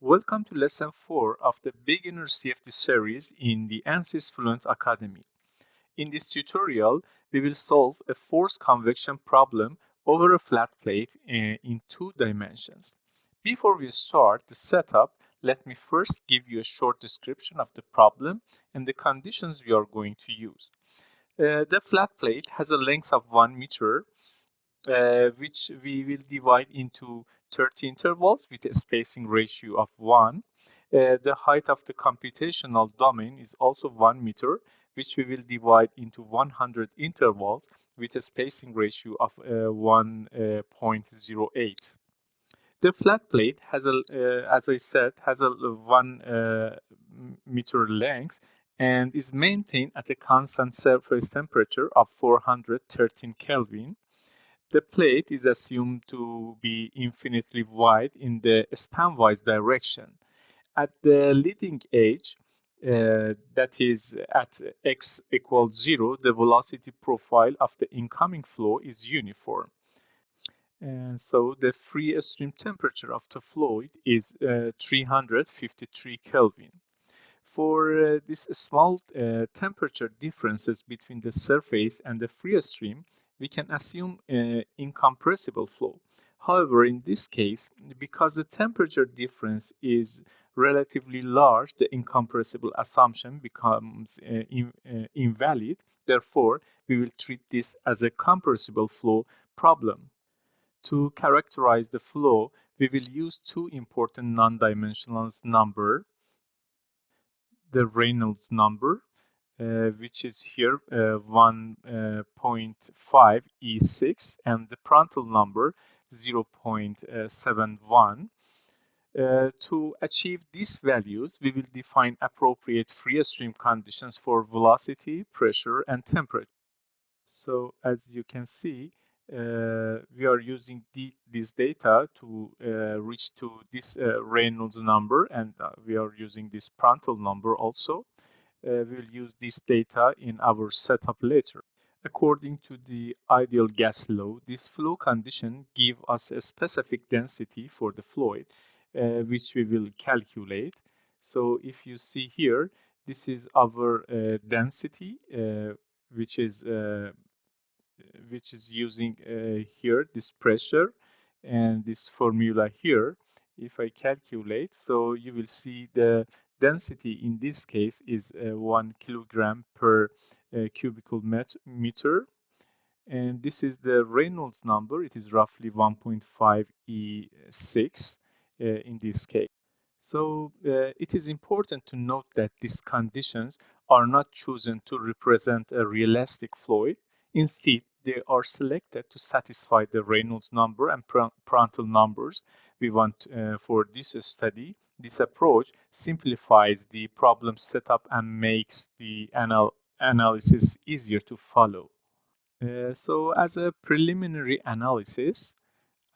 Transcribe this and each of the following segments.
Welcome to Lesson 4 of the Beginner CFD series in the Ansys Fluent Academy. In this tutorial, we will solve a force convection problem over a flat plate in 2 dimensions. Before we start the setup, let me first give you a short description of the problem and the conditions we are going to use. The flat plate has a length of 1 meter which we will divide into 30 intervals with a spacing ratio of 1. The height of the computational domain is also 1 meter, which we will divide into 100 intervals with a spacing ratio of 1.08. The flat plate has as I said, has a 1 meter length and is maintained at a constant surface temperature of 413 Kelvin. The plate is assumed to be infinitely wide in the span-wise direction. At the leading edge, that is at x equals 0, the velocity profile of the incoming flow is uniform. And so the free stream temperature of the fluid is 353 Kelvin. For these small temperature differences between the surface and the free stream, we can assume incompressible flow. However, in this case, because the temperature difference is relatively large, the incompressible assumption becomes invalid. Therefore, we will treat this as a compressible flow problem. To characterize the flow, we will use 2 important non-dimensional numbers. The Reynolds number, which is here 1.5 E6, and the Prandtl number 0.71. To achieve these values, we will define appropriate free stream conditions for velocity, pressure, and temperature. So as you can see, we are using this data to reach to this Reynolds number, and we are using this Prandtl number also. We will use this data in our setup later. According to the ideal gas law, this flow condition gives us a specific density for the fluid, which we will calculate. So if you see here, this is our density, which is using here this pressure and this formula here. If I calculate, so you will see the density in this case is 1 kilogram per cubical meter, and this is the Reynolds number. It is roughly 1.5 E6 in this case. So it is important to note that these conditions are not chosen to represent a realistic fluid. Instead, they are selected to satisfy the Reynolds number and Prandtl numbers we want for this study. This approach simplifies the problem setup and makes the analysis easier to follow. So as a preliminary analysis,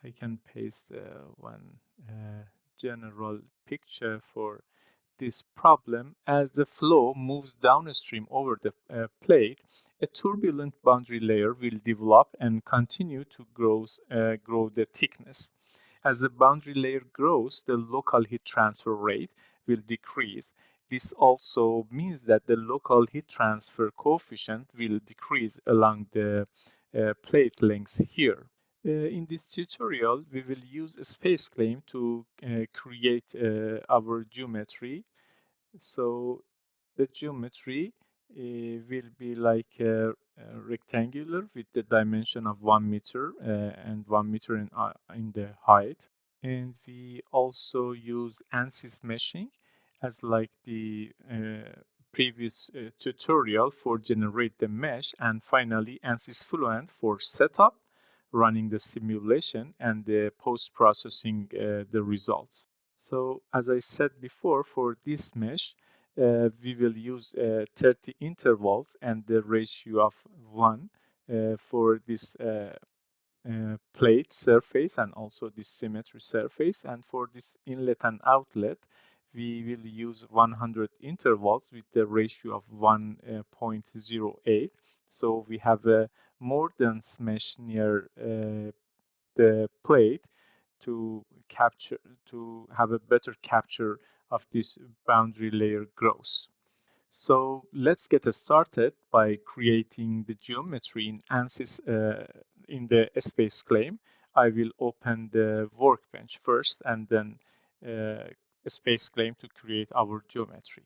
I can paste one general picture for this problem. As the flow moves downstream over the plate, a turbulent boundary layer will develop and continue to grow the thickness. As the boundary layer grows, the local heat transfer rate will decrease. This also means that the local heat transfer coefficient will decrease along the plate lengths here. In this tutorial, we will use SpaceClaim to create our geometry. So the geometry will be like rectangular with the dimension of 1 meter and 1 meter in the height. And we also use Ansys Meshing as like the previous tutorial for generate the mesh, and finally Ansys Fluent for setup, running the simulation, and the post-processing the results. So as I said before, for this mesh, we will use 30 intervals and the ratio of 1 for this plate surface and also this symmetry surface. And for this inlet and outlet, we will use 100 intervals with the ratio of 1.08. So we have a more dense mesh near the plate to capture, to have a better capture of this boundary layer growth. So let's get started by creating the geometry in Ansys in the SpaceClaim. I will open the workbench first and then SpaceClaim to create our geometry.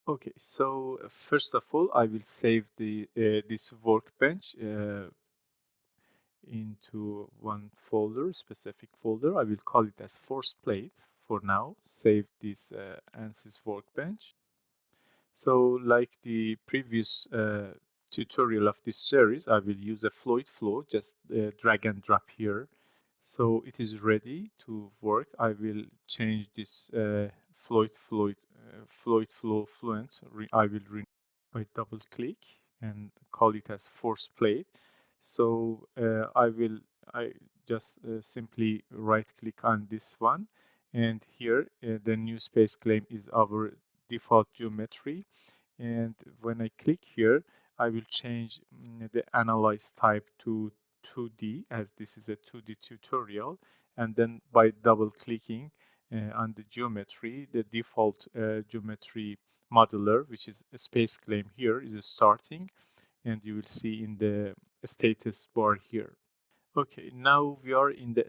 Okay, so first of all, I will save the this workbench into one folder, specific folder. I will call it as force plate for now. Save this Ansys workbench. So like the previous tutorial of this series, I will use a fluid flow, just drag and drop here. So it is ready to work. I will change this fluid flow fluent. I will rename by double click and call it as force plate. So I just simply right click on this one, and here the new SpaceClaim is our default geometry. And when I click here, I will change the analyze type to 2D, as this is a 2D tutorial. And then by double clicking on the geometry, the default geometry modeler, which is a SpaceClaim here, is starting, and you will see in the status bar here. Okay, now we are in the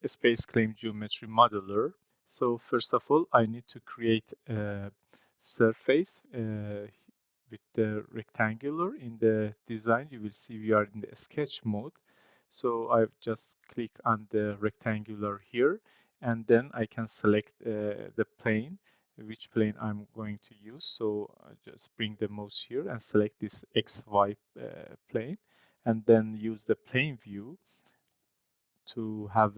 SpaceClaim geometry modeler. So first of all, I need to create a surface with the rectangular. In the design, you will see we are in the sketch mode. So I've just click on the rectangular here, and then I can select the plane, which plane I'm going to use. So I just bring the mouse here and select this XY plane, and then use the plane view to have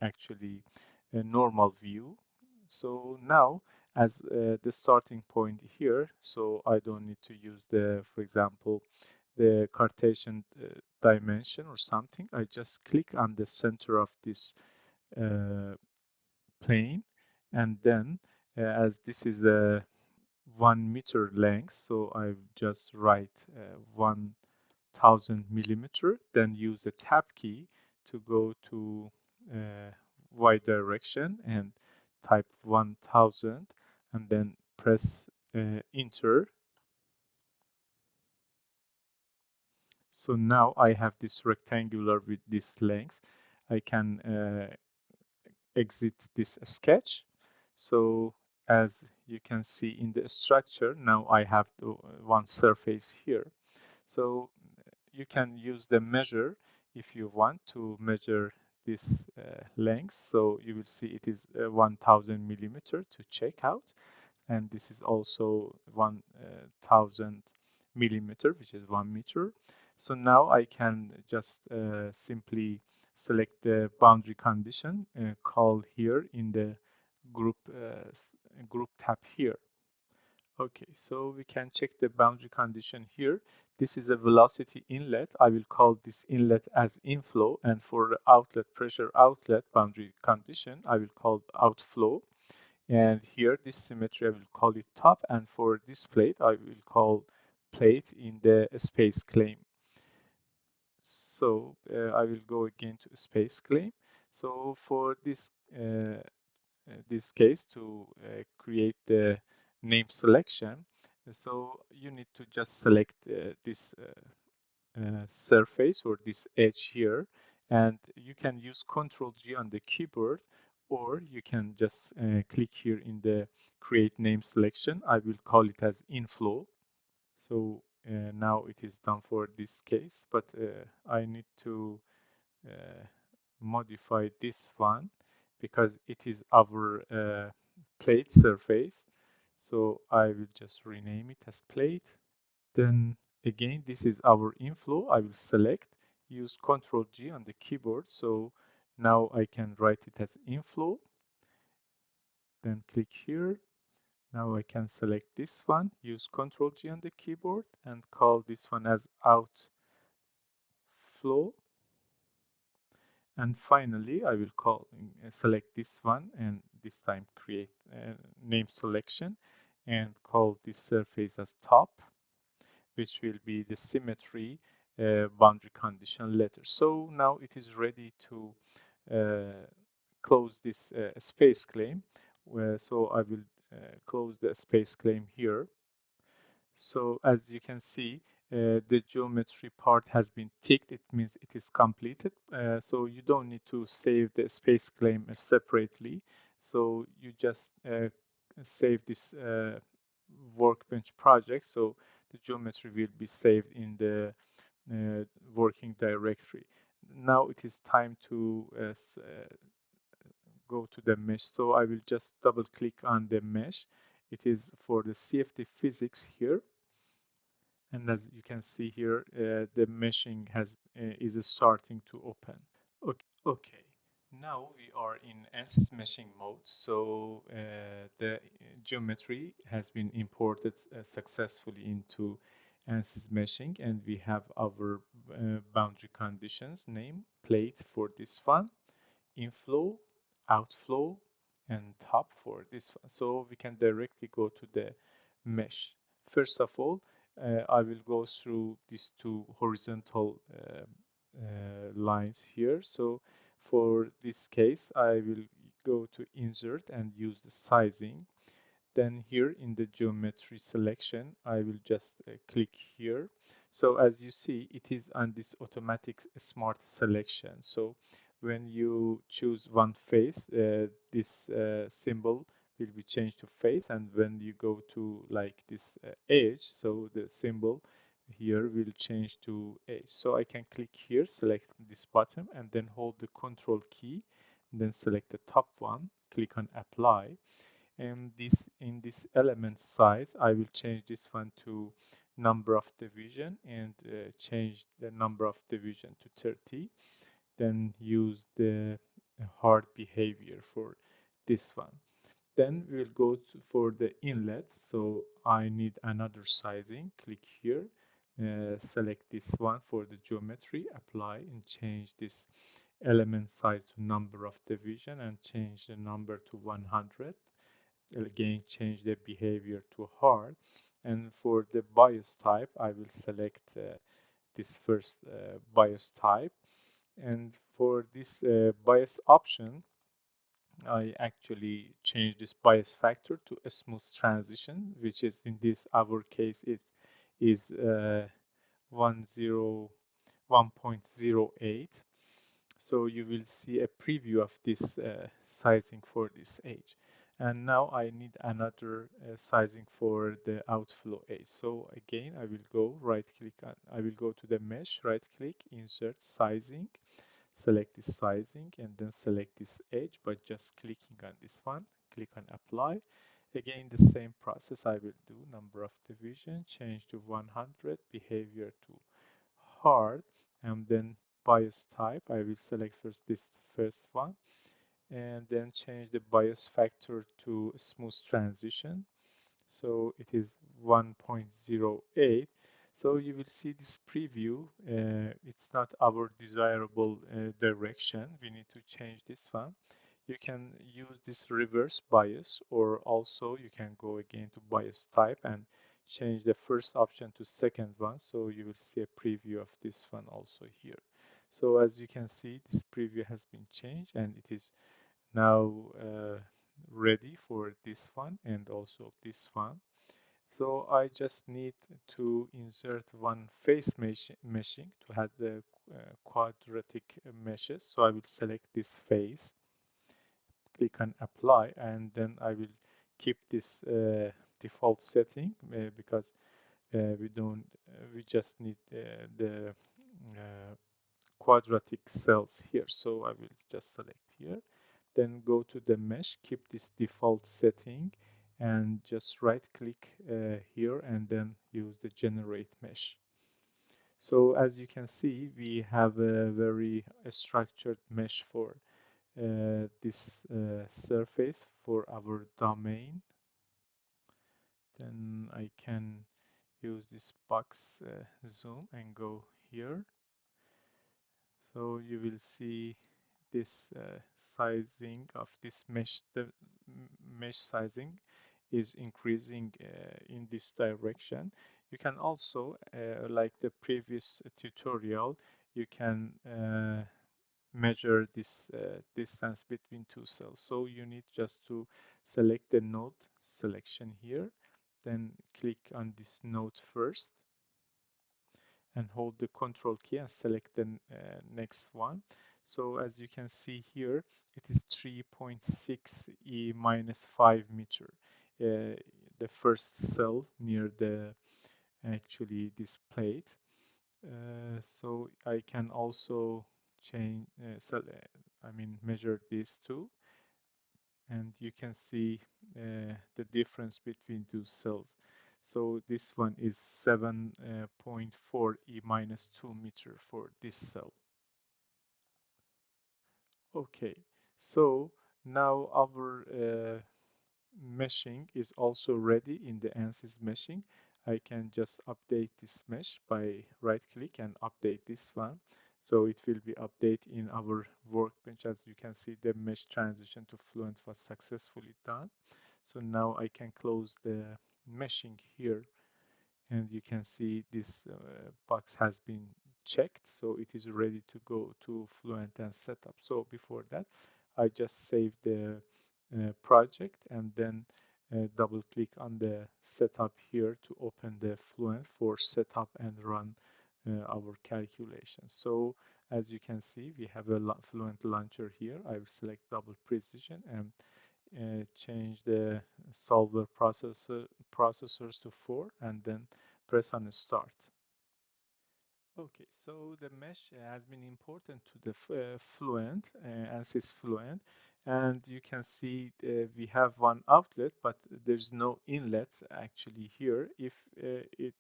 actually a normal view. So now, as the starting point here, so I don't need to use the, for example, the Cartesian dimension or something. I just click on the center of this plane, and then as this is a 1 meter length, so I just write 1000 millimeter, then use the tab key to go to Y direction and type 1000, and then press enter. So now I have this rectangular with this length. I can exit this sketch. So as you can see in the structure, now I have the one surface here. So you can use the measure if you want to measure this length. So you will see it is 1000 millimeter to check out, and this is also 1000 millimeter, which is 1 meter. So now I can just simply select the boundary condition, call here in the group tab here. Okay, so we can check the boundary condition here. This is a velocity inlet. I will call this inlet as inflow, and for the outlet, pressure outlet boundary condition, I will call outflow. And here, this symmetry, I will call it top, and for this plate, I will call plate in the SpaceClaim. So I will go again to SpaceClaim. So for this case, to create the name selection, so you need to just select this surface or this edge here, and you can use Ctrl G on the keyboard, or you can just click here in the create name selection. I will call it as inflow. So now it is done for this case, but I need to uh, modify this one because it is our plate surface. So I will just rename it as plate. Then again, this is our inflow. I will select, use Ctrl G on the keyboard. So now I can write it as inflow. Then click here. Now I can select this one, use Ctrl G on the keyboard, and call this one as outflow. And finally, I will select this one, and this time create name selection, and call this surface as top, which will be the symmetry boundary condition letter. So now it is ready to close this space claim. So I will close the space claim here. So as you can see, the geometry part has been ticked. It means it is completed. So you don't need to save the space claim separately. So you just save this workbench project. So the geometry will be saved in the working directory. Now it is time to go to the mesh. So I will just double click on the mesh. It is for the CFD physics here. And as you can see here, the meshing is starting to open. Okay. Now we are in Ansys meshing mode. So the geometry has been imported successfully into Ansys meshing, and we have our boundary conditions name plate for this one, inflow, outflow, and top for this one. So we can directly go to the mesh. First of all, I will go through these two horizontal lines here. So for this case, I will go to insert and use the sizing. Then here in the geometry selection, I will just click here. So as you see, it is on this automatic smart selection. So when you choose one face, this symbol will be changed to face. And when you go to like this edge, so the symbol here will change to edge. So I can click here, select this button, and then hold the control key, and then select the top one, click on apply. And this in this element size, I will change this one to number of division and change the number of division to 30. Then use the hard behavior for this one. Then we'll go for the inlet. So I need another sizing. Click here, select this one for the geometry, apply, and change this element size to number of division and change the number to 100. Again, change the behavior to hard. And for the bias type, I will select this first bias type. And for this bias option, I actually change this bias factor to a smooth transition, which is in this our case it is 1.08. So you will see a preview of this sizing for this edge. And now I need another sizing for the outflow edge. So again, I will go right click on, I will go to the mesh, right click, insert sizing, select this sizing, and then select this edge by just clicking on this one, click on apply. Again, the same process I will do, number of division, change to 100, behavior to hard, and then bias type. I will select first this first one, and then change the bias factor to smooth transition. So it is 1.08. So you will see this preview. It's not our desirable direction. We need to change this one. You can use this reverse bias, or also you can go again to bias type and change the first option to second one. So you will see a preview of this one also here. So as you can see, this preview has been changed and it is now ready for this one and also this one. So I just need to insert one face meshing to have the quadratic meshes. So I will select this face, click on apply, and then I will keep this default setting because we just need the quadratic cells here. So I will just select here, then go to the mesh, keep this default setting, and just right click here and then use the generate mesh. So as you can see, we have a very structured mesh for this surface for our domain. Then I can use this box zoom and go here. So you will see this sizing of this mesh, the mesh sizing is increasing in this direction. You can also, like the previous tutorial, you can measure this distance between two cells. So you need just to select the node selection here, then click on this node first and hold the control key and select the next one. So as you can see here, it is 3.6 E minus 5 meter. The first cell near the actually this plate. So I can also change, measure these two, and you can see the difference between two cells. So this one is 7.4 E minus 2 meter for this cell. Okay, so now our meshing is also ready in the Ansys meshing. I can just update this mesh by right click and update this one. So it will be updated in our workbench. As you can see, the mesh transition to Fluent was successfully done. So now I can close the meshing here, and you can see this box has been checked, so it is ready to go to Fluent and setup. So before that, I just save the project and then double click on the setup here to open the Fluent for setup and run our calculation. So as you can see, we have a Fluent launcher here. I will select double precision and change the solver processors to 4 and then press on start. Okay, so the mesh has been imported to the Fluent, Ansys Fluent, and you can see we have one outlet, but there's no inlet actually here. If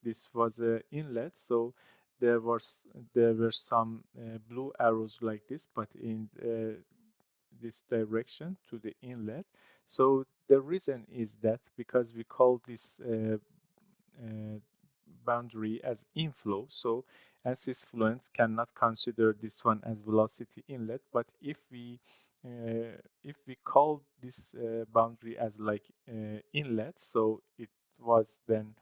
this was an inlet, so there was there were some blue arrows like this, but in this direction to the inlet. So the reason is that because we call this boundary as inflow, so Ansys Fluent cannot consider this one as velocity inlet. But if we call this boundary as like inlet, so it was then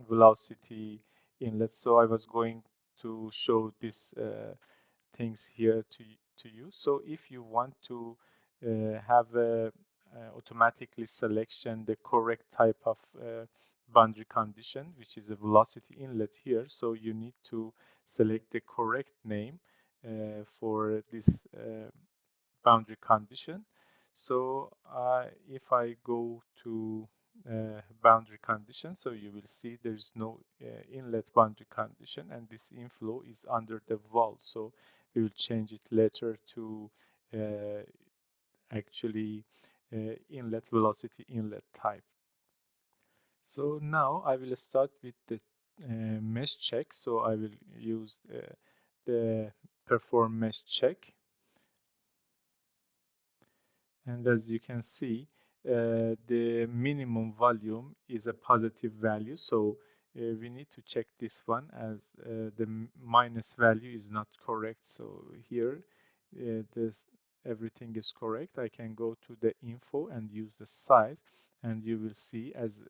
velocity inlet. So I was going to show this things here to you. So if you want to have a automatically selection the correct type of boundary condition, which is a velocity inlet here, so you need to select the correct name for this boundary condition. So if I go to boundary condition, so you will see there's no inlet boundary condition, and this inflow is under the valve. So we will change it later to actually inlet velocity inlet type. So now I will start with the mesh check. So I will use the perform mesh check. And as you can see, the minimum volume is a positive value. So we need to check this one as the minus value is not correct. So here, this everything is correct. I can go to the info and use the site, and you will see as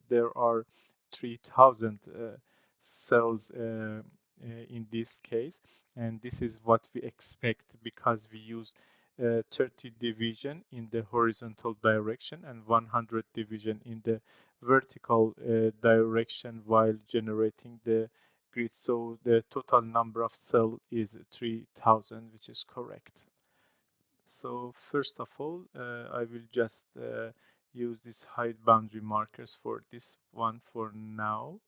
there are 3000 cells in this case, and this is what we expect because we use 30 division in the horizontal direction and 100 division in the vertical direction while generating the grid. So the total number of cell is 3000, which is correct. So first of all, I will just use this hide boundary markers for this one for now.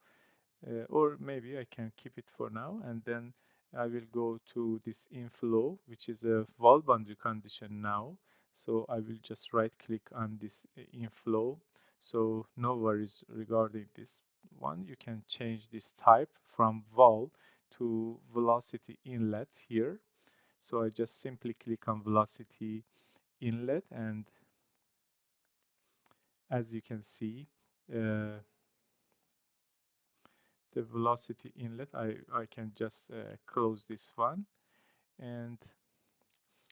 Or maybe I can keep it for now, and then I will go to this inflow, which is a wall boundary condition now. So I will just right click on this inflow. So no worries regarding this one. You can change this type from wall to velocity inlet here. So I just simply click on velocity inlet, and as you can see, the velocity inlet, I can just close this one, and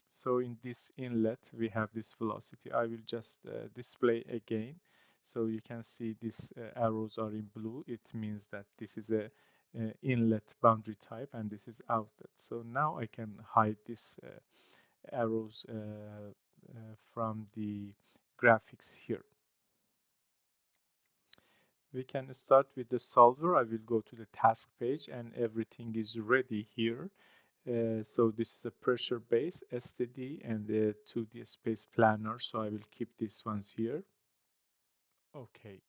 so in this inlet we have this velocity. I will just display again. So you can see these arrows are in blue. It means that this is a inlet boundary type and this is outlet. So now I can hide these arrows from the graphics here. We can start with the solver. I will go to the task page and everything is ready here. So this is a pressure base STD and the 2D space planner. So I will keep these ones here. Okay.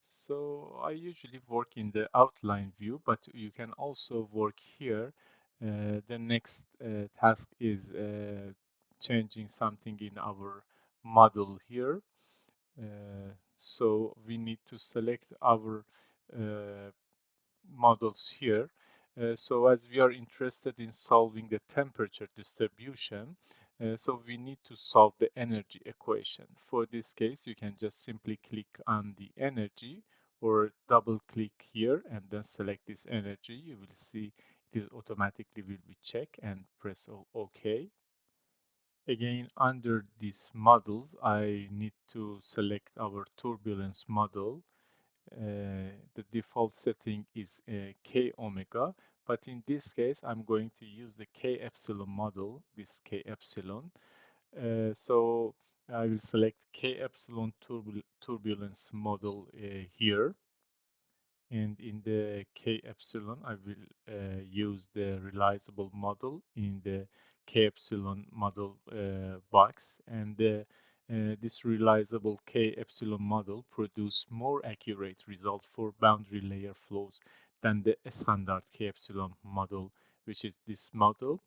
So I usually work in the outline view, but you can also work here. The next task is changing something in our model here. So we need to select our uh, models here. So as we are interested in solving the temperature distribution, so we need to solve the energy equation. For this case, you can just simply click on the energy or double click here and then select this energy. You will see it is automatically will be checked and press OK. Again, under this model, I need to select our turbulence model. The default setting is K omega, but in this case, I'm going to use the K epsilon model, this K epsilon. So I will select K epsilon turbulence model here. And in the K epsilon, I will use the realizable model in the K epsilon model box. And this realizable K epsilon model produce more accurate results for boundary layer flows than the standard K epsilon model, which is this model.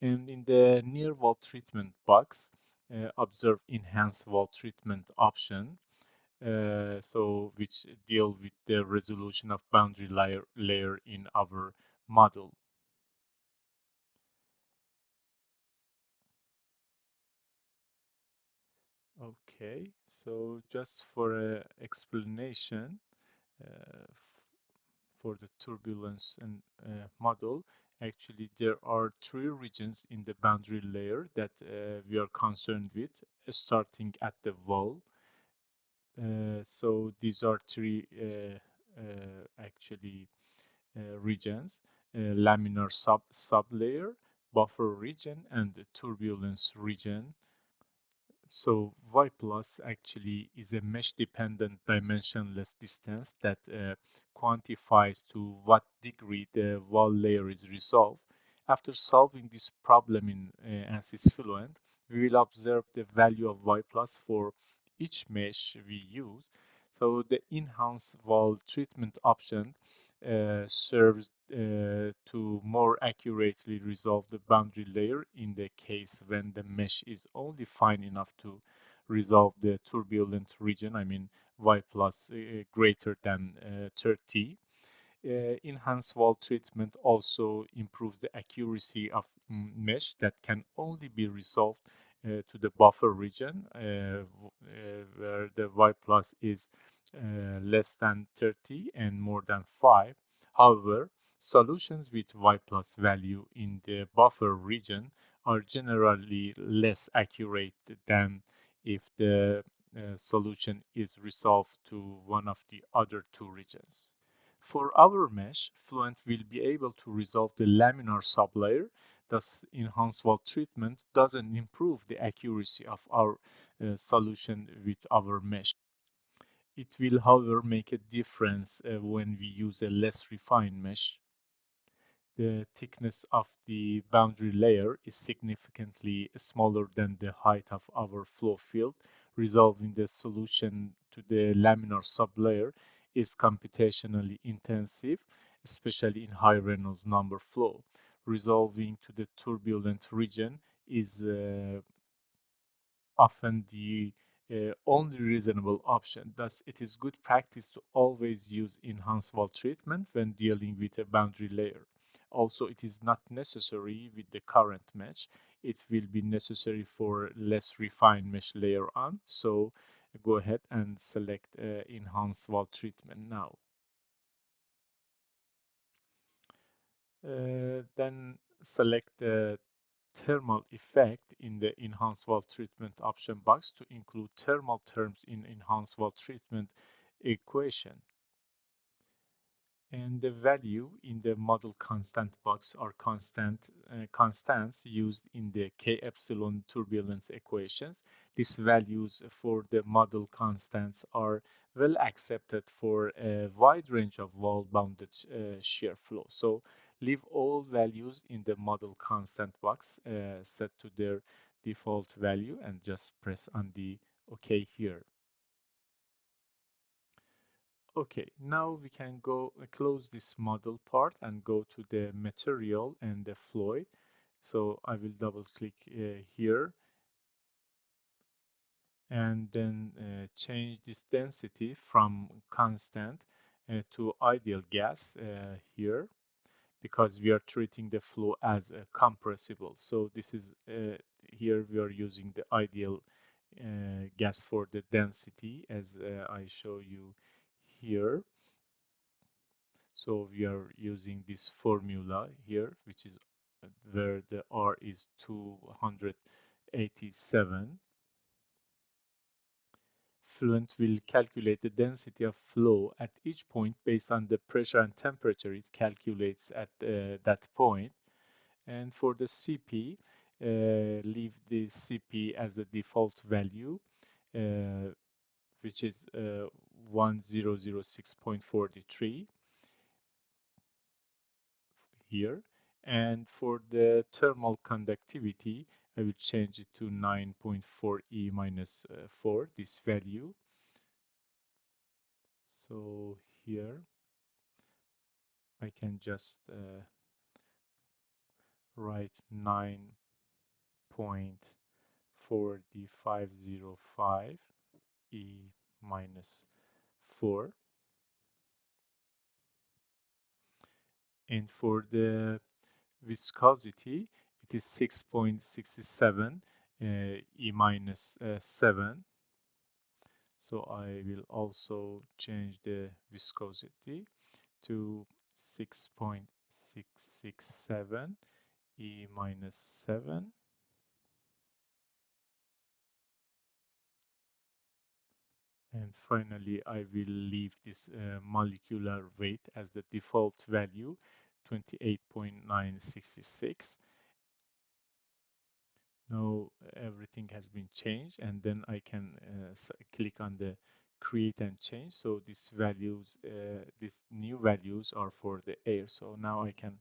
And in the near wall treatment box, observe enhanced wall treatment option. So which deal with the resolution of boundary layer in our model. Okay, so just for a explanation for the turbulence and model, actually there are three regions in the boundary layer that we are concerned with, starting at the wall. So these are three actually regions, laminar sublayer, buffer region, and the turbulence region. So Y plus actually is a mesh-dependent dimensionless distance that quantifies to what degree the wall layer is resolved. After solving this problem in Ansys Fluent, we will observe the value of Y plus for each mesh we use. So the enhanced wall treatment option serves to more accurately resolve the boundary layer in the case when the mesh is only fine enough to resolve the turbulent region, I mean Y plus greater than 30. Enhanced wall treatment also improves the accuracy of mesh that can only be resolved to the buffer region where the Y plus is less than 30 and more than 5. However, solutions with Y plus value in the buffer region are generally less accurate than if the solution is resolved to one of the other two regions. For our mesh, Fluent will be able to resolve the laminar sublayer. Thus, enhanced wall treatment doesn't improve the accuracy of our solution with our mesh. It will, however, make a difference when we use a less refined mesh. The thickness of the boundary layer is significantly smaller than the height of our flow field. Resolving the solution to the laminar sublayer is computationally intensive, especially in high Reynolds number flow. Resolving to the turbulent region is often the only reasonable option. Thus, it is good practice to always use enhanced wall treatment when dealing with a boundary layer. Also, it is not necessary with the current mesh. It will be necessary for less refined mesh layer on. So go ahead and select enhanced wall treatment now. Then select the thermal effect in the enhanced wall treatment option box to include thermal terms in enhanced wall treatment equation. And the value in the model constant box are constants used in the K epsilon turbulence equations. These values for the model constants are well accepted for a wide range of wall bounded shear flow. So leave all values in the model constant box set to their default value and just press on the OK here. Okay, now we can go close this model part and go to the material and the fluid. So I will double click here and then change this density from constant to ideal gas here, because we are treating the flow as a compressible. So this is here we are using the ideal gas for the density as I show you here. So we are using this formula here, which is where the R is 287. Fluent will calculate the density of flow at each point based on the pressure and temperature it calculates at that point. And for the CP, leave the CP as the default value, which is 1006.43 here. And for the thermal conductivity, I will change it to 9.4 E minus 4, this value. So here I can just write 9.4505 E minus 4. And for the viscosity, it is 6.67 E minus 7. So I will also change the viscosity to 6.667 E minus 7. And finally, I will leave this molecular weight as the default value, 28.966. Now everything has been changed, and then I can click on the create and change. So these values, these new values are for the air. So now I can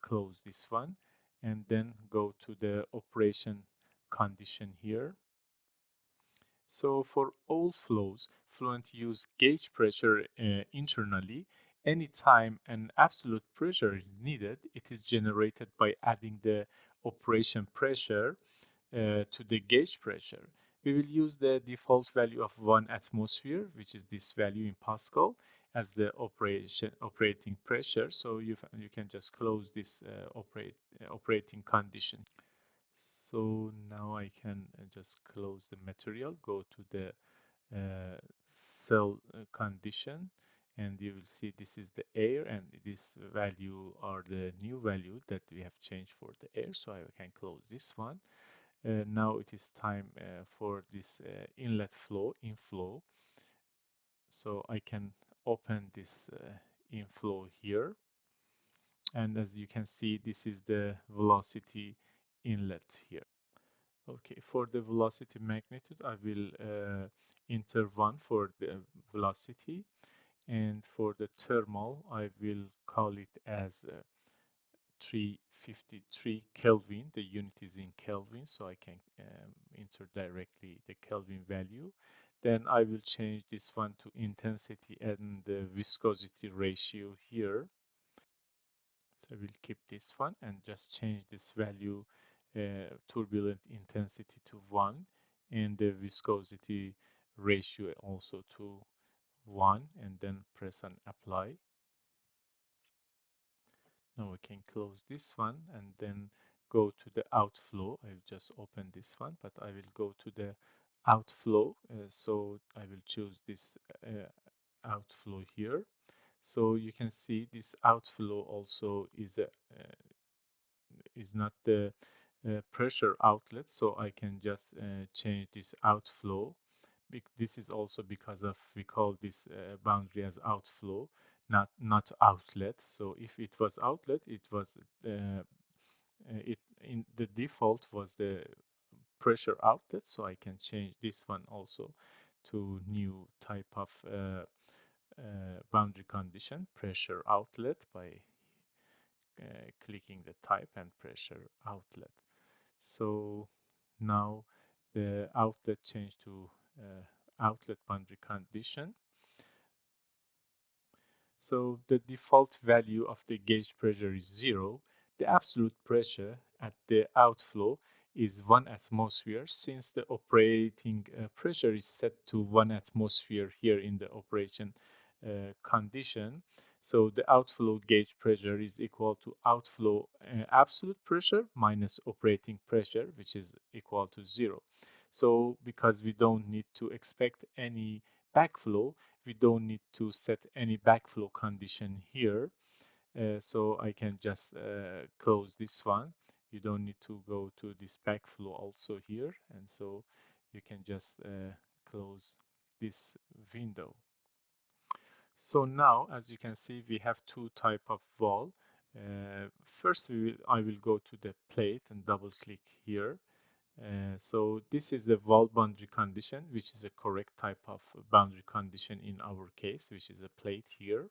close this one and then go to the operation condition here. So for all flows, Fluent use gauge pressure internally. Anytime an absolute pressure is needed, it is generated by adding the operation pressure to the gauge pressure. We will use the default value of 1 atmosphere, which is this value in Pascal, as the operating pressure. So you can just close this operating condition. So now I can just close the material, go to the cell condition, and you will see this is the air, and this value are the new value that we have changed for the air. So I can close this one. Now it is time for this inlet flow, inflow. So I can open this inflow here, and as you can see, this is the velocity inlet here. Okay, for the velocity magnitude, I will enter 1 for the velocity, and for the thermal, I will call it as 353 Kelvin. The unit is in Kelvin, so I can enter directly the Kelvin value. Then I will change this one to intensity and the viscosity ratio here. So I will keep this one and just change this value turbulent intensity to 1 and the viscosity ratio also to 1, and then press on apply. Now we can close this one and then go to the outflow. I've just opened this one, but I will go to the outflow. So I will choose this outflow here. So you can see this outflow also is not the pressure outlet, so I can just change this outflow. This is also because of we call this boundary as outflow, not outlet. So if it was outlet, it was it in the default was the pressure outlet. So I can change this one also to new type of boundary condition, pressure outlet, by clicking the type and pressure outlet. So now the outlet changed to outlet boundary condition. So the default value of the gauge pressure is 0. The absolute pressure at the outflow is 1 atmosphere. Since the operating pressure is set to 1 atmosphere here in the operation condition, so the outflow gauge pressure is equal to outflow absolute pressure minus operating pressure, which is equal to 0. So because we don't need to expect any backflow, we don't need to set any backflow condition here. So I can just close this one. You don't need to go to this backflow also here. And so you can just close this window. So now, as you can see, we have two type of wall. First, I will go to the plate and double click here. So this is the wall boundary condition, which is a correct type of boundary condition in our case, which is a plate here.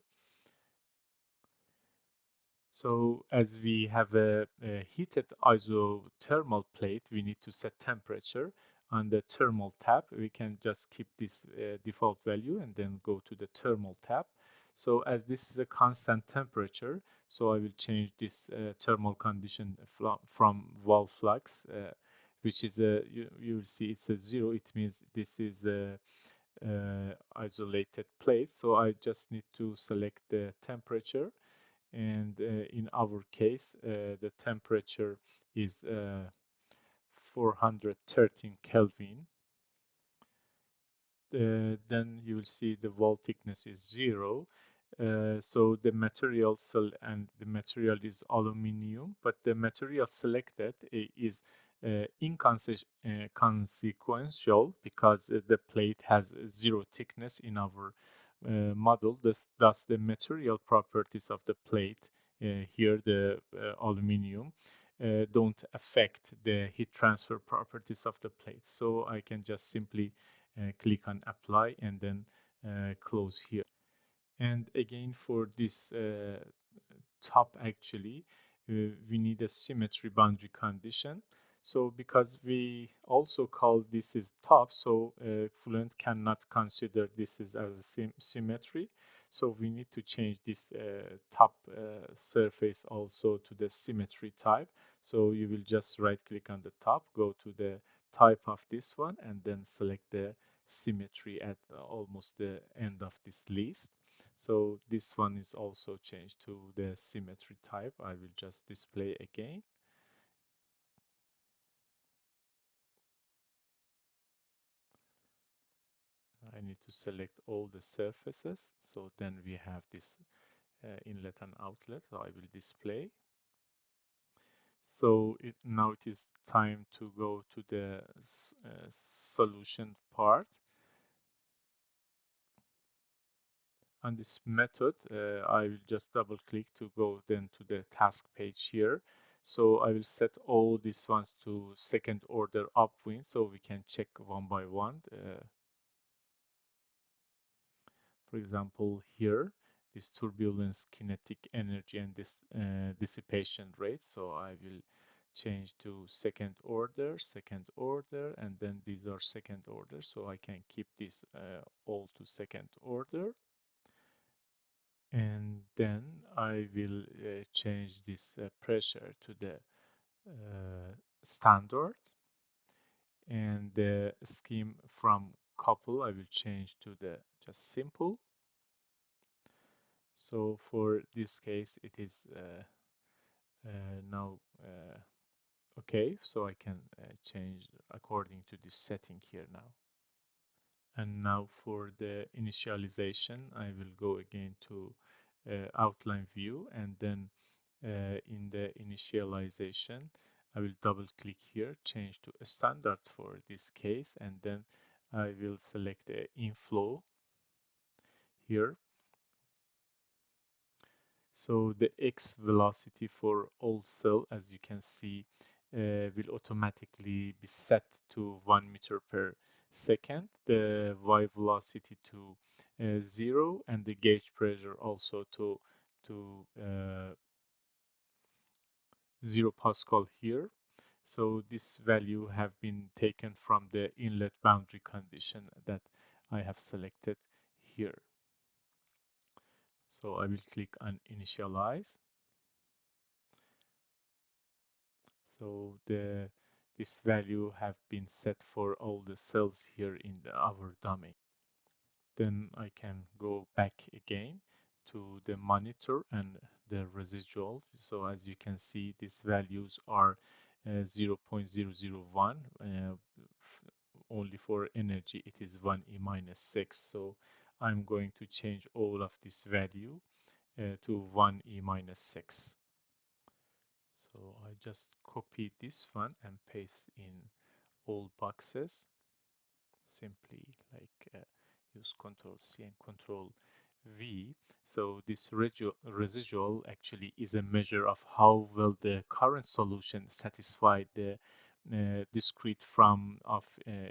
So as we have a heated isothermal plate, we need to set temperature. On the thermal tab, we can just keep this default value and then go to the thermal tab. So as this is a constant temperature, so I will change this thermal condition from wall flux, which is you will see it's a 0. It means this is a isolated plate. So I just need to select the temperature. And in our case, the temperature is 413 Kelvin. Then you will see the wall thickness is 0. So the material the material is aluminum, but the material selected is inconsequential because the plate has 0 thickness in our model. Thus, the material properties of the plate, here the aluminum, don't affect the heat transfer properties of the plate. So I can just simply click on apply and then close here. And again, for this top, actually, we need a symmetry boundary condition. So because we also call this is top, so Fluent cannot consider this as a symmetry. So we need to change this top surface also to the symmetry type. So you will just right click on the top, go to the type of this one, and then select the symmetry at almost the end of this list. So this one is also changed to the symmetry type. I will just display again. I need to select all the surfaces. So then we have this inlet and outlet. So I will display. So now it is time to go to the solution part. On this method, I will just double click to go then to the task page here. So I will set all these ones to second order upwind so we can check one by one. For example, here, this turbulence, kinetic energy, and this dissipation rate. So I will change to second order, and then these are second order. So I can keep this all to second order. And then I will change this pressure to the standard, and the scheme from couple I will change to the just simple. So for this case it is now okay, so I can change according to this setting here now. And now for the initialization, I will go again to outline view, and then in the initialization, I will double click here, change to a standard for this case, and then I will select the inflow here. So the X velocity for all cell, as you can see, will automatically be set to 1 meter per second. The Y velocity to 0, and the gauge pressure also to 0 Pascal here. So this value have been taken from the inlet boundary condition that I have selected here. So I will click on initialize. So this value have been set for all the cells here in our domain. Then I can go back again to the monitor and the residual. So as you can see, these values are 0.001. Only for energy, it is 1e minus 6. So I'm going to change all of this value to 1e minus 6. So I just copy this one and paste in all boxes. Simply like use Control C and Control V. So this residual actually is a measure of how well the current solution satisfied the discrete from of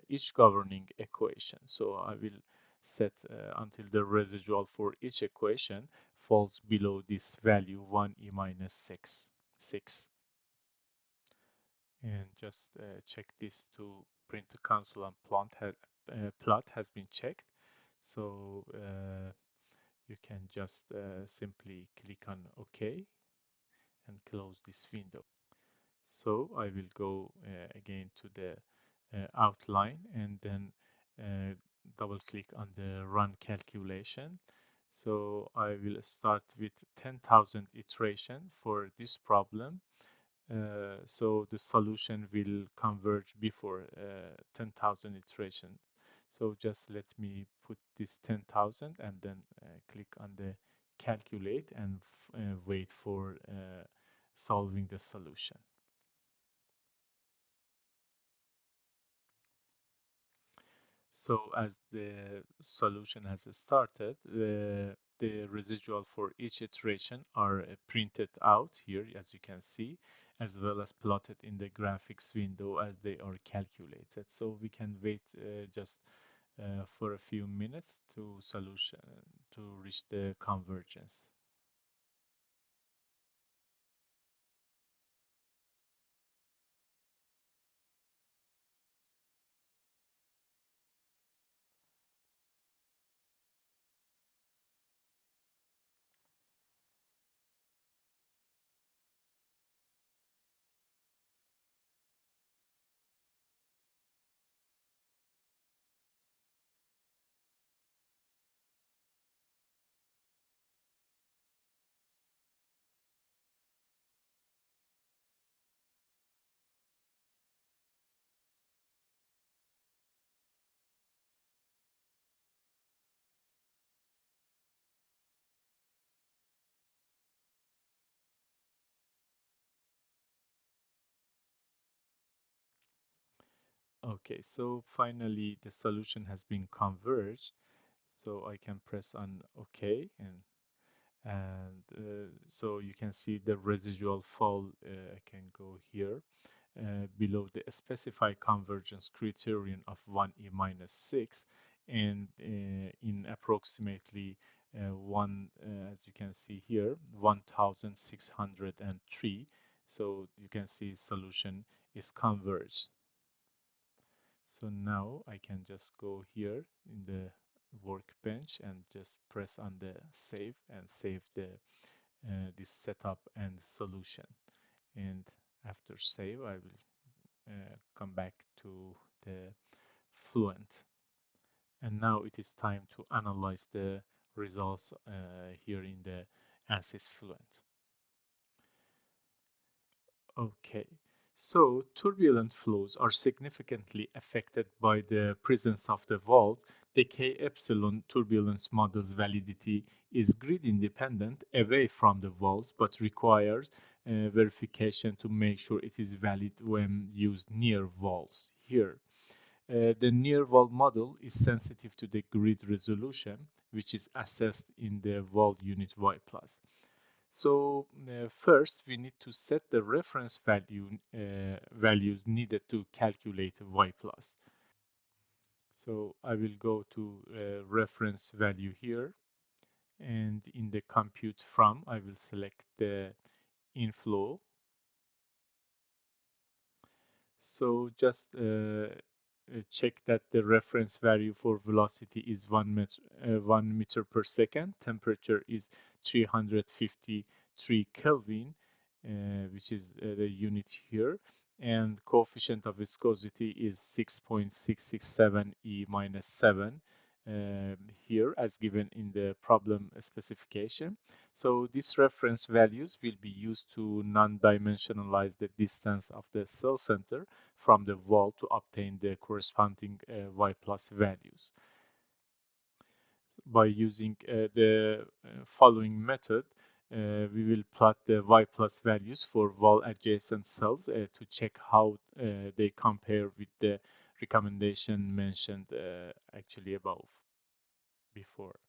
each governing equation. So I will set until the residual for each equation falls below this value 1e minus 6. And just check this to print the console and plot has been checked. So you can just simply click on OK and close this window. So I will go again to the outline and then double click on the run calculation. So I will start with 10,000 iteration for this problem. So the solution will converge before 10,000 iterations. So just let me put this 10,000 and then click on the calculate and wait for solving the solution. So as the solution has started, the residual for each iteration are printed out here, as you can see, as well as plotted in the graphics window as they are calculated. So we can wait just for a few minutes to reach the convergence. Okay, so finally the solution has been converged. So I can press on OK, and so you can see the residual fall. I can go here below the specified convergence criterion of 1e minus 6, and in approximately as you can see here, 1603. So you can see solution is converged. So now I can just go here in the workbench and just press on the save and save the this setup and solution. And after save, I will come back to the Fluent. And now it is time to analyze the results here in the Ansys Fluent. Okay, so turbulent flows are significantly affected by the presence of the valve The K-epsilon turbulence model's validity is grid independent away from the walls, but requires verification to make sure it is valid when used near walls. Here, the near wall model is sensitive to the grid resolution, which is assessed in the wall unit Y+. So first, we need to set the reference values needed to calculate Y+. So I will go to reference value here, and in the compute from, I will select the inflow. So just check that the reference value for velocity is 1 meter per second. Temperature is 353 Kelvin, which is the unit here. And coefficient of viscosity is 6.667 E minus 7 here as given in the problem specification. So these reference values will be used to non-dimensionalize the distance of the cell center from the wall to obtain the corresponding Y plus values. By using the following method, we will plot the Y plus values for wall adjacent cells to check how they compare with the recommendation mentioned actually above before.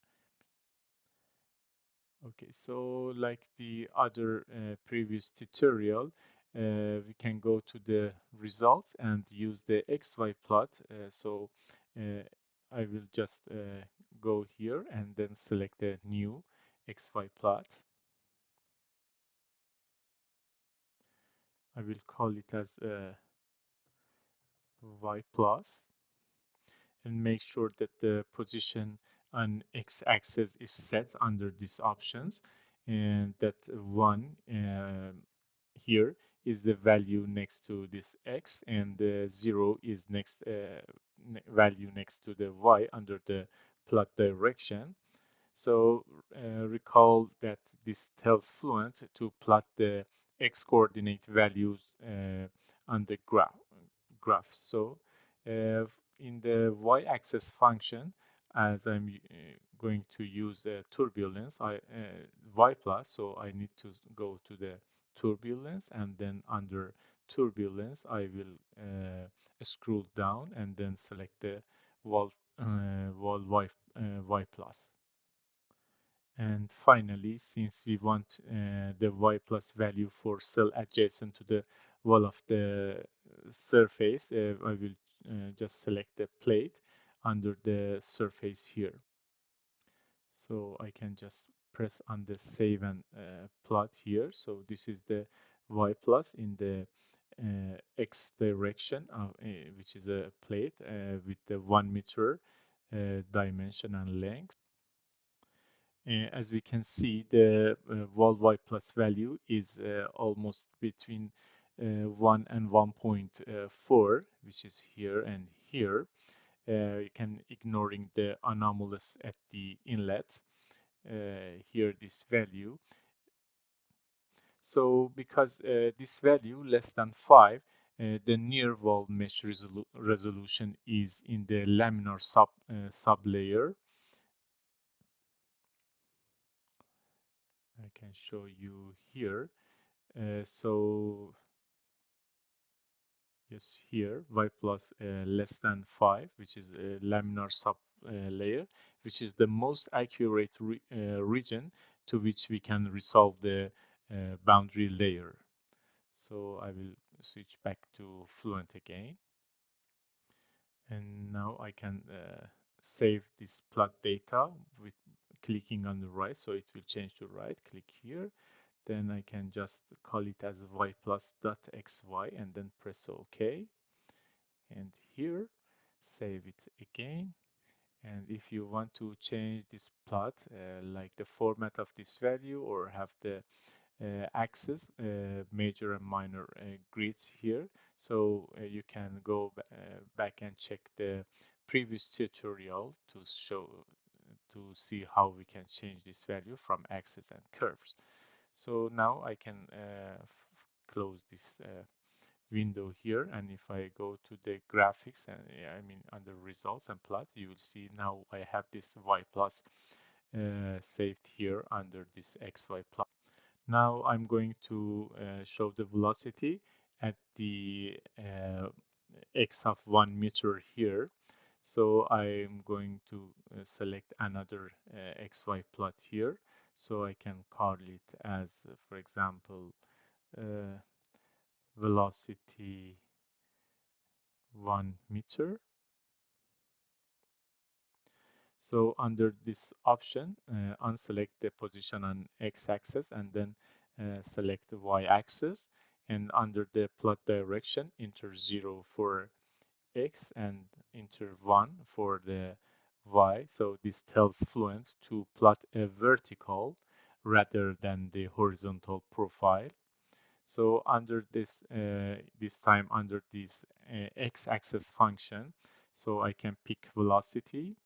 Okay, so like the other previous tutorial, we can go to the results and use the XY plot. I will just go here and then select a new XY plot. I will call it as Y plus, and make sure that the position on x-axis is set under these options, and that one here is the value next to this x, and the 0 is next value next to the y under the plot direction. So recall that this tells Fluent to plot the x-coordinate values on the graph. So in the y-axis function, as I'm going to use turbulence, y plus, so I need to go to the turbulence, and then under turbulence, I will scroll down and then select the wall y plus. And finally, since we want the y plus value for cell adjacent to the wall of the surface, I will just select the plate under the surface here. So I can just press on the save and plot here. So this is the y plus in the x direction, which is a plate with the 1 meter dimension and length. As we can see, the wall y plus value is almost between 1 and 1.4, which is here and here. You can ignoring the anomalous at the inlet. Here, this value. So because this value less than 5, the near wall mesh resolution is in the laminar sublayer. I can show you here. So yes, here y plus less than 5, which is a laminar sub layer, which is the most accurate region to which we can resolve the boundary layer. So I will switch back to Fluent again, and now I can save this plot data with clicking on the right, so it will change to right. Click here, then I can just call it as y plus dot xy and then press OK. And here, save it again. And if you want to change this plot, like the format of this value, or have the axis, major and minor grids here, so you can go back and check the previous tutorial to see how we can change this value from axis and curves. So now I can close this window here, and if I go to the graphics and I mean under results and plot, you will see now I have this y plus saved here under this xy plot. Now I'm going to show the velocity at the x of 1 meter here. So I'm going to select another xy plot here. So I can call it as, for example, uh, velocity 1 meter. So under this option, unselect the position on x-axis and then select the y-axis. And under the plot direction, enter 0 for x and enter 1 for the y. So this tells Fluent to plot a vertical rather than the horizontal profile. So under this time under this x-axis function, so I can pick velocity,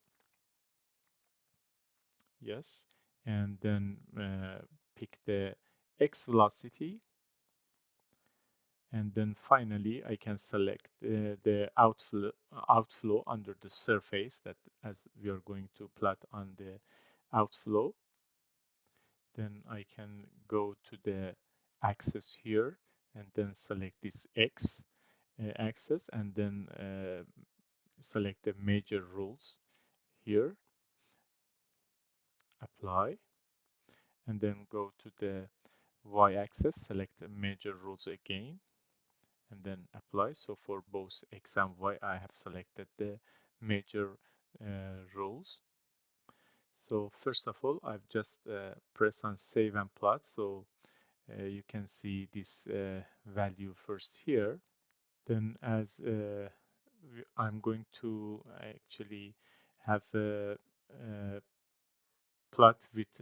yes, and then pick the x velocity, and then finally I can select the outflow under the surface that as we are going to plot on the outflow. Then I can go to the axis here and then select this x axis and then select the major rules here, apply, and then go to the y-axis, select the major rules again, and then apply. So for both x and y, I have selected the major rules. So first of all, I've just pressed on save and plot. So you can see this value first here. Then as I'm going to actually have a plot with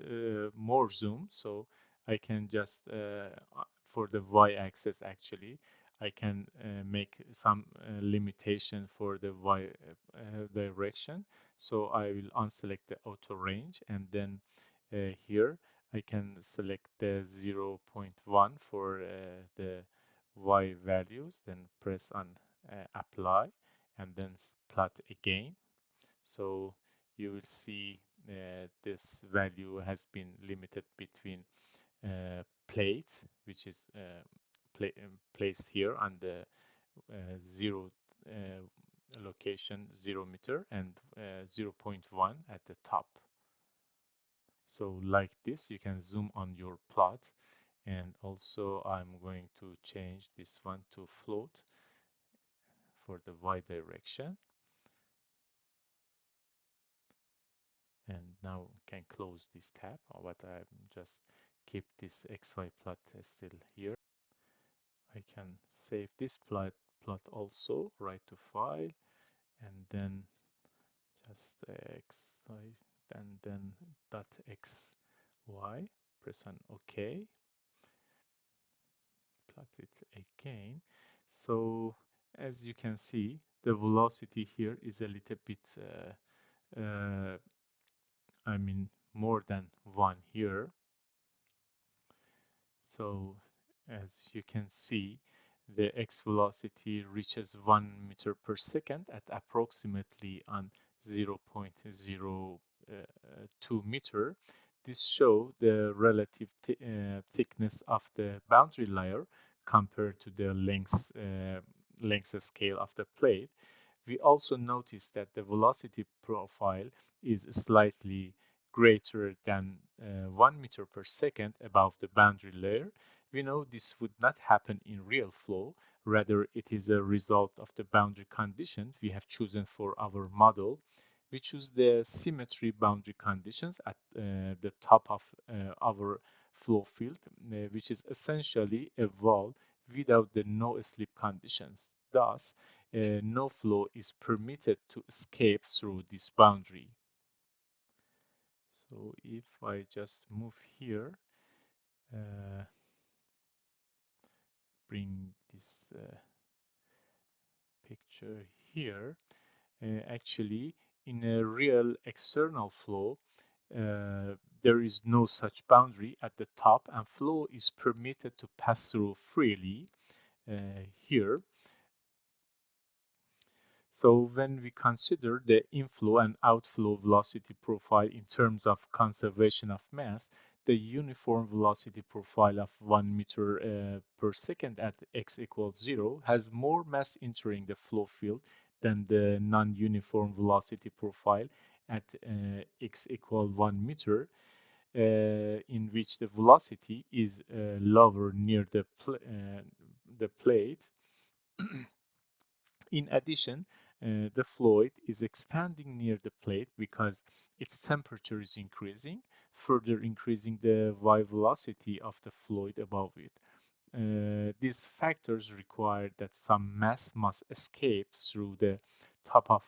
more zoom, so I can just for the y-axis actually I can make some limitation for the y direction. So I will unselect the auto range, and then here I can select the 0.1 for the y values, then press on apply and then plot again. So you will see this value has been limited between plate, which is placed here on the zero location, 0 meter, and 0.1 at the top. So like this, you can zoom on your plot. And also I'm going to change this one to float for the y direction. And now can close this tab, but I'm just keep this XY plot still here. I can save this plot also, write to file, and then just XY and then .xy, press on OK, plot it again. So as you can see, the velocity here is a little bit I mean more than 1 here. So as you can see, the x velocity reaches 1 meter per second at approximately on 0.02 meter. This shows the relative thickness of the boundary layer compared to the length scale of the plate. We also notice that the velocity profile is slightly greater than 1 meter per second above the boundary layer. We know this would not happen in real flow, rather it is a result of the boundary condition we have chosen for our model. We choose the symmetry boundary conditions at the top of our flow field, which is essentially a wall without the no slip conditions. Thus, no flow is permitted to escape through this boundary. So if I just move here, uh, bring this picture here, actually in a real external flow, there is no such boundary at the top, and flow is permitted to pass through freely. here. So when we consider the inflow and outflow velocity profile in terms of conservation of mass, the uniform velocity profile of 1 meter per second at x equals 0 has more mass entering the flow field than the non-uniform velocity profile at x equals 1 meter, in which the velocity is lower near the plate. In addition, the fluid is expanding near the plate because its temperature is increasing, further increasing the y velocity of the fluid above it. These factors require that some mass must escape through the top of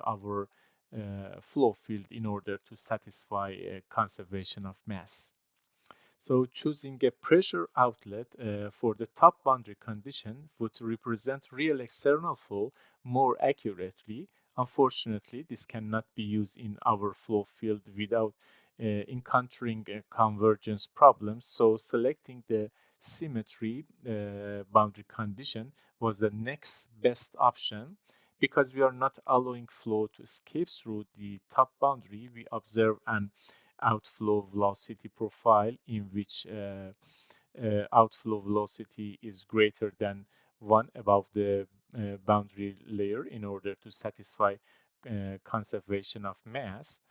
our flow field in order to satisfy conservation of mass. So choosing a pressure outlet for the top boundary condition would represent real external flow more accurately. Unfortunately, this cannot be used in our flow field without encountering convergence problems. So selecting the symmetry boundary condition was the next best option. Because we are not allowing flow to escape through the top boundary, we observe an outflow velocity profile in which outflow velocity is greater than 1 above the boundary layer in order to satisfy conservation of mass.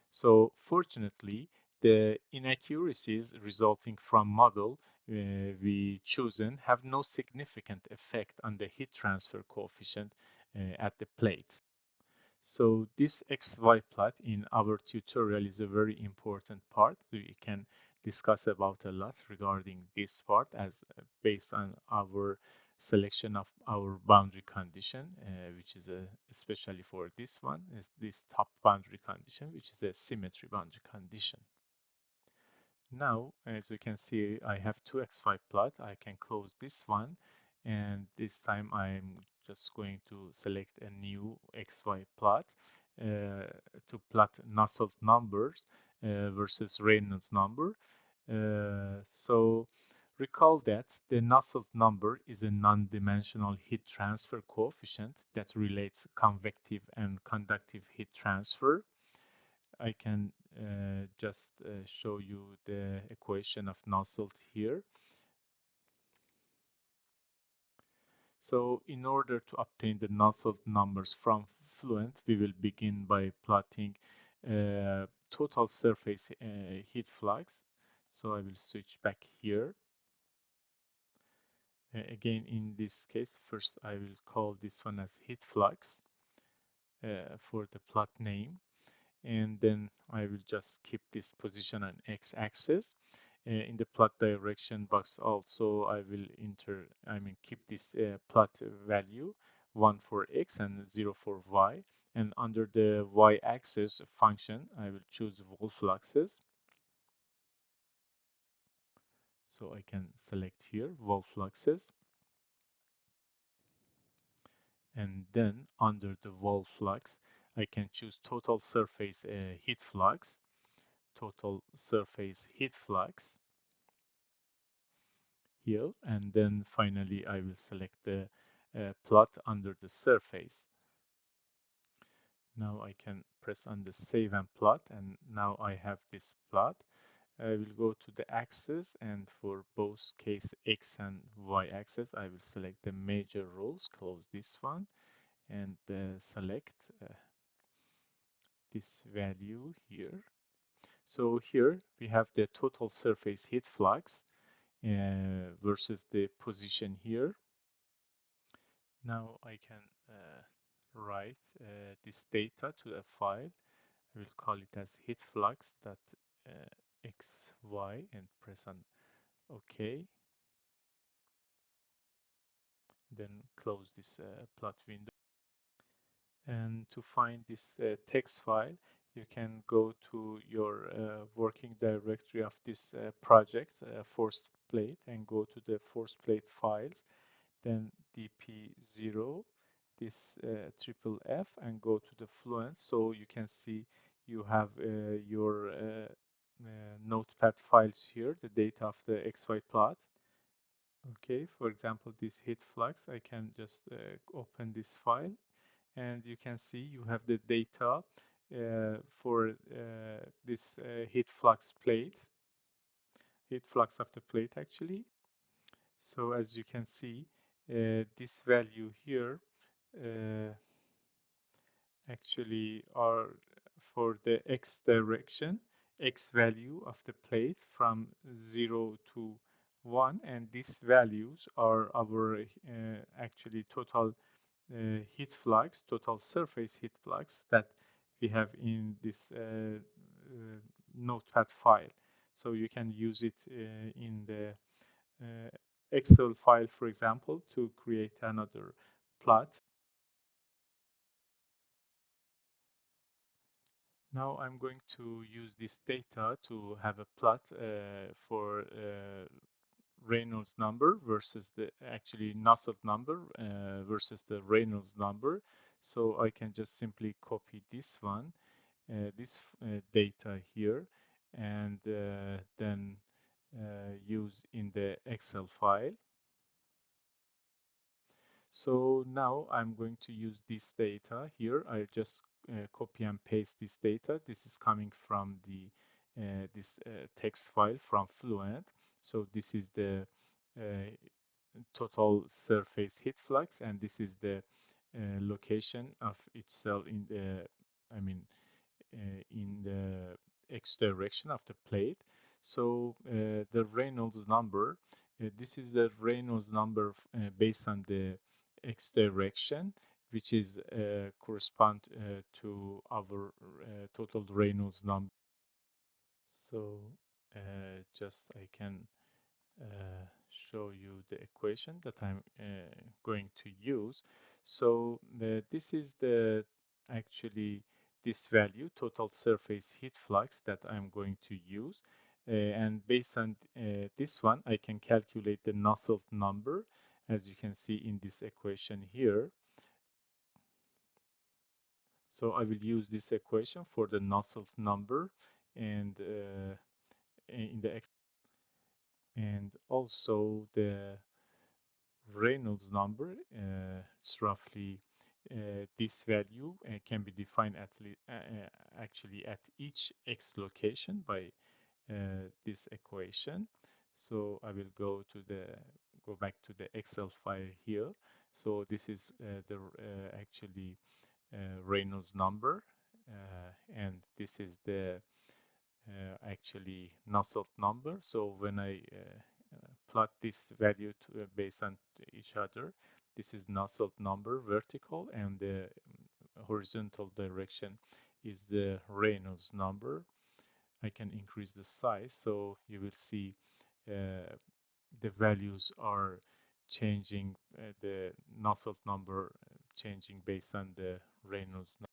So fortunately, the inaccuracies resulting from model we chosen have no significant effect on the heat transfer coefficient at the plate. So this XY plot in our tutorial is a very important part. We can discuss about a lot regarding this part as based on our selection of our boundary condition, which is especially for this one, is this top boundary condition, which is a symmetry boundary condition. Now, as you can see, I have two XY plot. I can close this one, and this time I'm just going to select a new XY plot to plot Nusselt numbers versus Reynolds number. So recall that the Nusselt number is a non-dimensional heat transfer coefficient that relates convective and conductive heat transfer. I can just show you the equation of Nusselt here. So in order to obtain the Nusselt numbers from Fluent, we will begin by plotting total surface heat flux. So I will switch back here. Again, in this case, first I will call this one as heat flux for the plot name. And then I will just keep this position on x-axis. In the plot direction box also I will keep this plot value 1 for x and 0 for y, and under the y-axis function I will choose wall fluxes. So I can select here wall fluxes, and then under the wall flux I can choose total surface heat flux, total surface heat flux here, and then finally I will select the plot under the surface. Now I can press on the save and plot, and now I have this plot. I will go to the axis, and for both case x and y axis I will select the major rules, close this one, and select this value here. So here we have the total surface heat flux versus the position here. Now I can write this data to a file. I will call it as heat flux dot xy and press on OK. Then close this plot window. And to find this text file, you can go to your working directory of this project, forced plate, and go to the forced plate files, then dp0, this triple F, and go to the Fluent. So you can see you have your notepad files here, the data of the XY plot. Okay, for example, this heat flux, I can just open this file, and you can see you have the data for this heat flux of the plate actually. So as you can see, this value here uh, actually are for the x direction, x value of the plate from 0 to 1, and these values are our actually total heat flux, total surface heat flux that we have in this notepad file. So you can use it in the Excel file, for example, to create another plot. Now I'm going to use this data to have a plot for Reynolds number versus the actually Nusselt number versus the Reynolds number. So I can just simply copy this one, this data here, and then use in the Excel file. So now I'm going to use this data here. I just copy and paste this data. This is coming from the this text file from Fluent. So this is the total surface heat flux, and this is the location of each cell in the, I mean, in the x direction of the plate. So the Reynolds number, this is the Reynolds number based on the x direction, which is correspond to our total Reynolds number. So just I can show you the equation that I'm going to use. So this is the actually this value, total surface heat flux, that I'm going to use. And based on this one, I can calculate the Nusselt number, as you can see in this equation here. So I will use this equation for the Nusselt number, and in the and also the Reynolds number. It's roughly this value can be defined actually at each x location by this equation. So I will go back to the Excel file here. So this is the actually Reynolds number, and this is the actually Nusselt number. So when I plot this value based on each other, this is Nusselt number vertical, and the horizontal direction is the Reynolds number. I can increase the size, so you will see the values are changing, the Nusselt number changing based on the Reynolds number.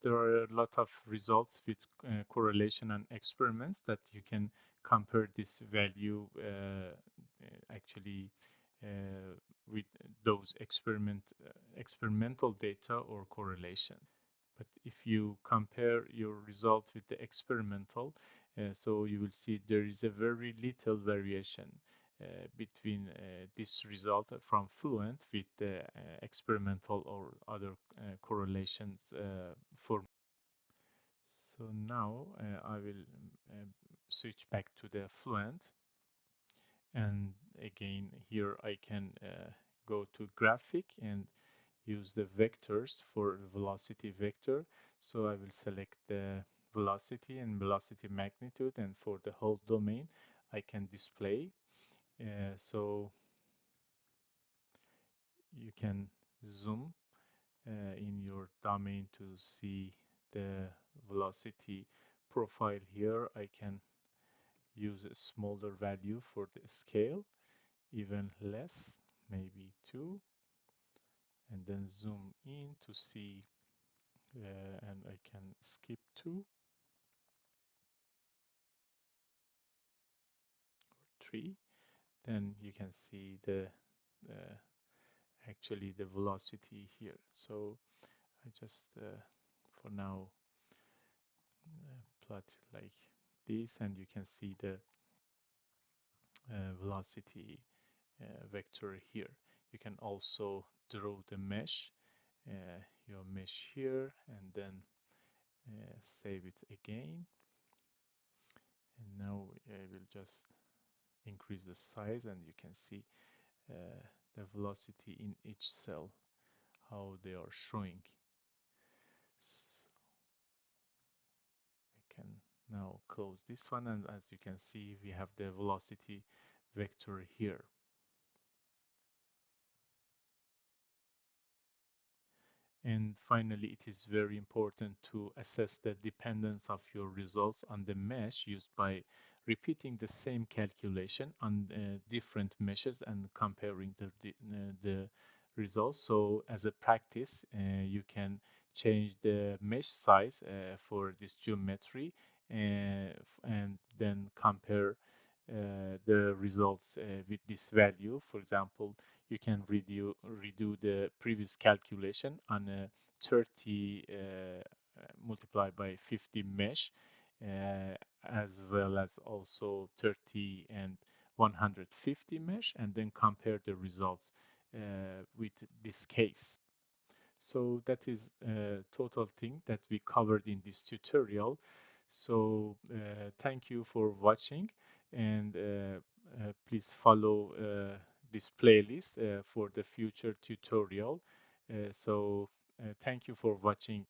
There are a lot of results with correlation and experiments that you can compare this value actually with those experimental data or correlation. But if you compare your results with the experimental, so you will see there is a very little variation between this result from Fluent with the experimental or other correlations for. So now I will switch back to the Fluent, and again here I can go to graphic and use the vectors for velocity vector. So I will select the velocity and velocity magnitude, and for the whole domain I can display. So you can zoom in your domain to see the velocity profile here. I can use a smaller value for the scale, even less, maybe 2, and then zoom in to see, and I can skip 2 or 3. Then you can see the uh, actually the velocity here. So I just for now plot like this, and you can see the velocity vector here. You can also draw the mesh, your mesh here, and then save it again. And now I will just increase the size, and you can see the velocity in each cell, how they are showing. So I can now close this one, and as you can see, we have the velocity vector here. And finally, it is very important to assess the dependence of your results on the mesh used by repeating the same calculation on different meshes and comparing the results. So as a practice, you can change the mesh size for this geometry and then compare the results with this value. For example, you can redo the previous calculation on a 30 multiplied by 50 mesh, as well as also 30 and 150 mesh, and then compare the results with this case. So that is a total thing that we covered in this tutorial. So thank you for watching, and please follow this playlist for the future tutorial. So thank you for watching.